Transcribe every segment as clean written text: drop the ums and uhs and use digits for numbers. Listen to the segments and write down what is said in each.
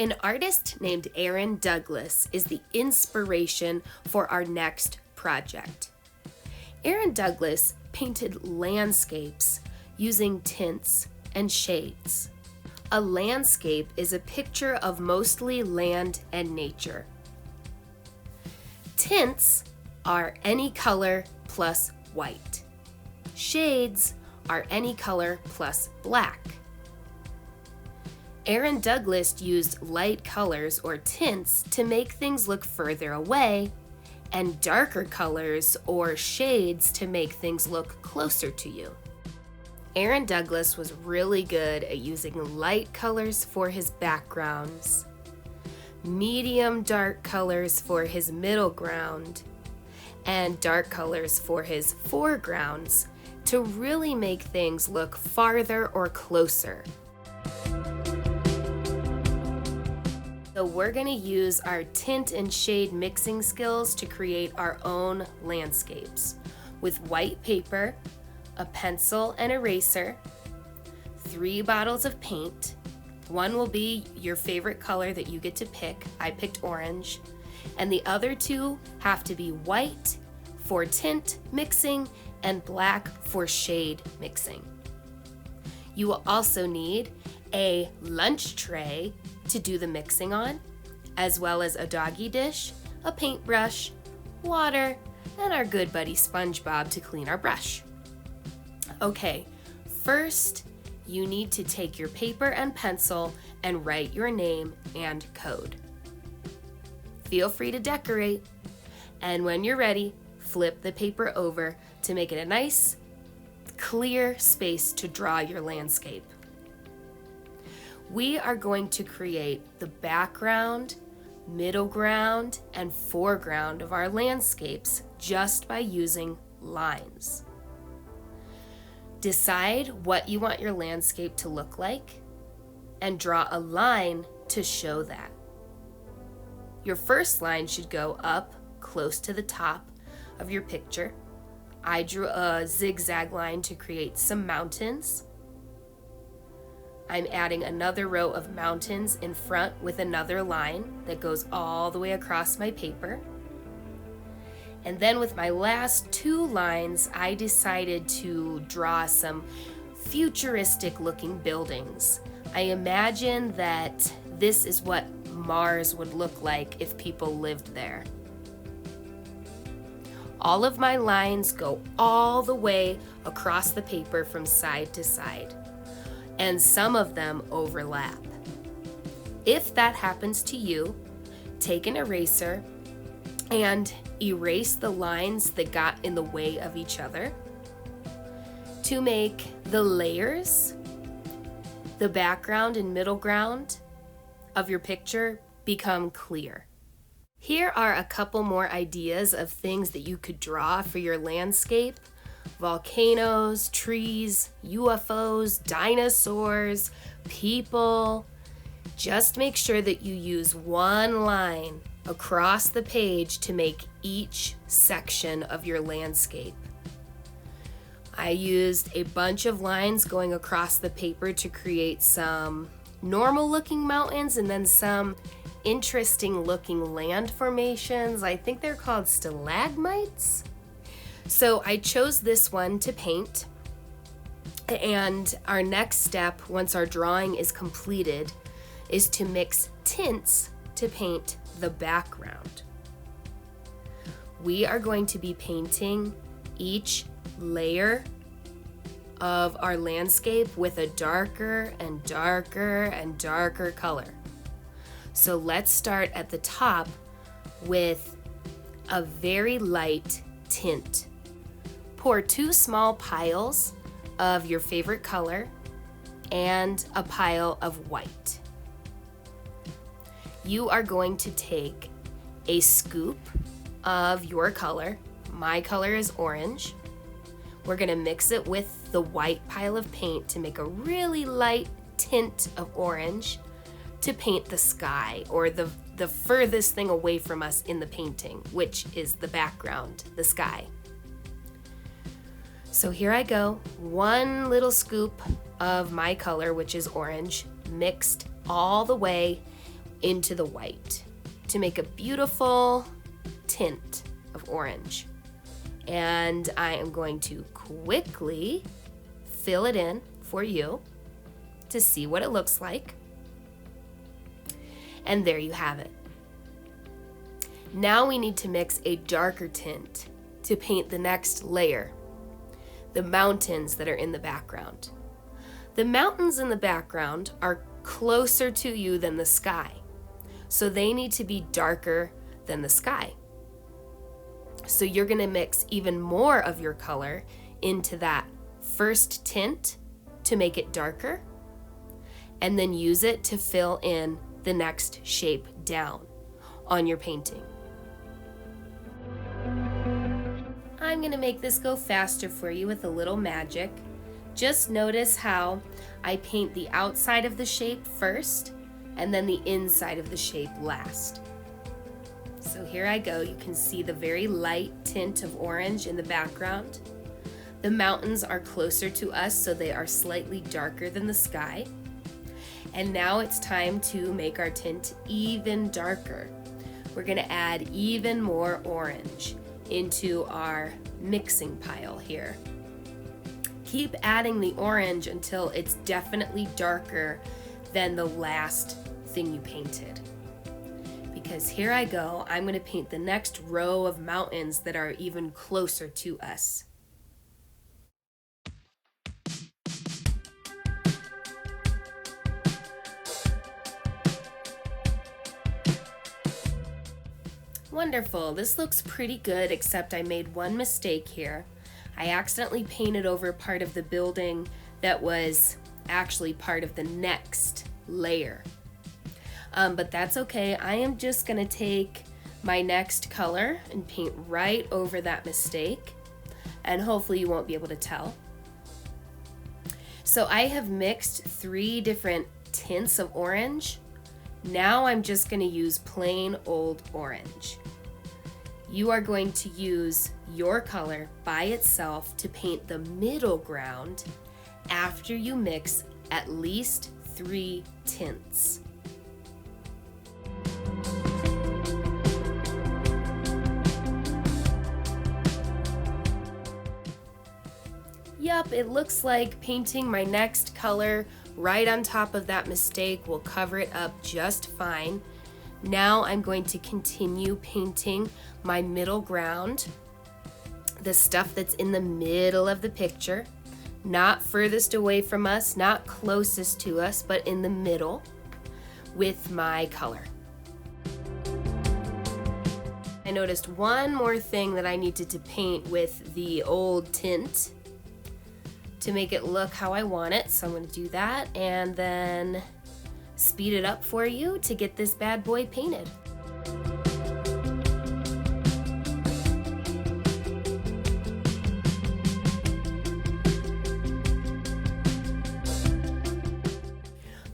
An artist named Aaron Douglas is the inspiration for our next project. Aaron Douglas painted landscapes using tints and shades. A landscape is a picture of mostly land and nature. Tints are any color plus white. Shades are any color plus black. Aaron Douglas used light colors or tints to make things look further away, and darker colors or shades to make things look closer to you. Aaron Douglas was really good at using light colors for his backgrounds, medium dark colors for his middle ground, and dark colors for his foregrounds to really make things look farther or closer. So we're going to use our tint and shade mixing skills to create our own landscapes with white paper, a pencil and eraser, 3 bottles of paint. One will be your favorite color that you get to pick. I picked orange. And the other 2 have to be white for tint mixing and black for shade mixing. You will also need a lunch tray to do the mixing on, as well as a doggy dish, a paintbrush, water, and our good buddy SpongeBob to clean our brush. Okay, first you need to take your paper and pencil and write your name and code. Feel free to decorate, and when you're ready, flip the paper over to make it a nice, clear space to draw your landscape. We are going to create the background, middle ground, and foreground of our landscapes just by using lines. Decide what you want your landscape to look like and draw a line to show that. Your first line should go up close to the top of your picture. I drew a zigzag line to create some mountains. I'm adding another row of mountains in front with another line that goes all the way across my paper. And then with my last 2 lines, I decided to draw some futuristic looking buildings. I imagine that this is what Mars would look like if people lived there. All of my lines go all the way across the paper from side to side, and some of them overlap. If that happens to you, take an eraser and erase the lines that got in the way of each other to make the layers, the background and middle ground of your picture become clear. Here are a couple more ideas of things that you could draw for your landscape: volcanoes, trees, UFOs, dinosaurs, people. Just make sure that you use one line across the page to make each section of your landscape. I used a bunch of lines going across the paper to create some normal looking mountains and then some interesting looking land formations. I think they're called stalagmites. So I chose this one to paint, and our next step, once our drawing is completed, is to mix tints to paint the background. We are going to be painting each layer of our landscape with a darker and darker and darker color. So let's start at the top with a very light tint. Pour 2 small piles of your favorite color and a pile of white. You are going to take a scoop of your color. My color is orange. We're going to mix it with the white pile of paint to make a really light tint of orange to paint the sky, or the furthest thing away from us in the painting, which is the background, the sky. So here I go, 1 little scoop of my color, which is orange, mixed all the way into the white to make a beautiful tint of orange. And I am going to quickly fill it in for you to see what it looks like. And there you have it. Now we need to mix a darker tint to paint the next layer, the mountains that are in the background. The mountains in the background are closer to you than the sky, so they need to be darker than the sky. So you're going to mix even more of your color into that first tint to make it darker, and then use it to fill in the next shape down on your painting. I'm going to make this go faster for you with a little magic. Just notice how I paint the outside of the shape first and then the inside of the shape last. So here I go. You can see the very light tint of orange in the background. The mountains are closer to us, so they are slightly darker than the sky. And now it's time to make our tint even darker. We're going to add even more orange into our mixing pile here. Keep adding the orange until it's definitely darker than the last thing you painted. Because here I go, I'm going to paint the next row of mountains that are even closer to us. Wonderful, this looks pretty good, except I made one mistake here. I accidentally painted over part of the building that was actually part of the next layer. But that's okay. I am just gonna take my next color and paint right over that mistake, and hopefully you won't be able to tell. So I have mixed 3 different tints of orange. Now I'm just gonna use plain old orange. You are going to use your color by itself to paint the middle ground after you mix at least 3 tints. Yup, it looks like painting my next color right on top of that mistake will cover it up just fine. Now I'm going to continue painting my middle ground, the stuff that's in the middle of the picture, not furthest away from us, not closest to us, but in the middle with my color. I noticed one more thing that I needed to paint with the old tint to make it look how I want it, so I'm going to do that and then speed it up for you to get this bad boy painted.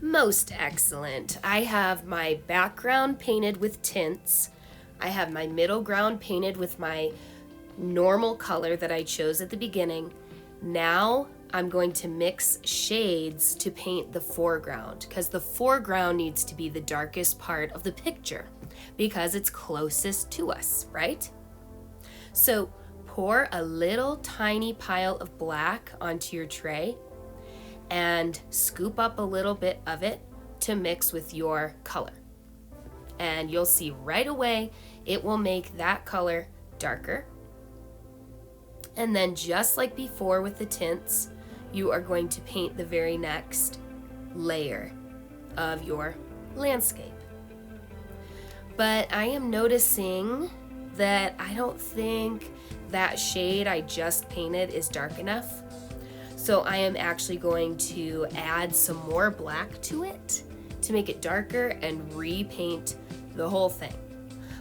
Most excellent. I have my background painted with tints. I have my middle ground painted with my normal color that I chose at the beginning. Now I'm going to mix shades to paint the foreground, because the foreground needs to be the darkest part of the picture because it's closest to us, right? So pour a little tiny pile of black onto your tray and scoop up a little bit of it to mix with your color. And you'll see right away it will make that color darker. And then just like before with the tints, you are going to paint the very next layer of your landscape. But I am noticing that I don't think that shade I just painted is dark enough. So I am actually going to add some more black to it to make it darker and repaint the whole thing.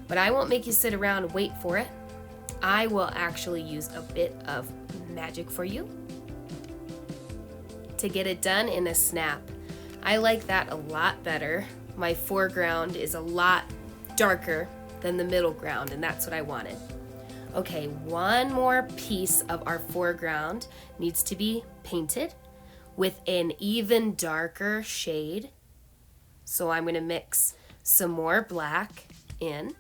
But I won't make you sit around and wait for it. I will actually use a bit of magic for you to get it done in a snap. I like that a lot better. My foreground is a lot darker than the middle ground, and that's what I wanted. Okay, one more piece of our foreground needs to be painted with an even darker shade. So I'm going to mix some more black in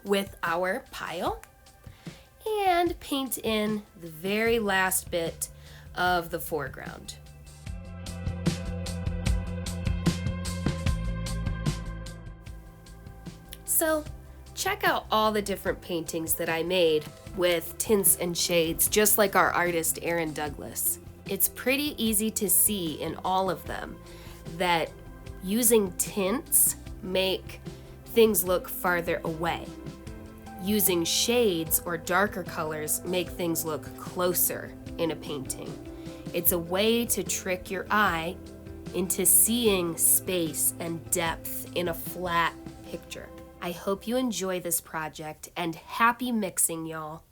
with our pile and paint in the very last bit of the foreground. So check out all the different paintings that I made with tints and shades, just like our artist Aaron Douglas. It's pretty easy to see in all of them that using tints make things look farther away. Using shades or darker colors make things look closer in a painting. It's a way to trick your eye into seeing space and depth in a flat picture. I hope you enjoy this project, and happy mixing, y'all.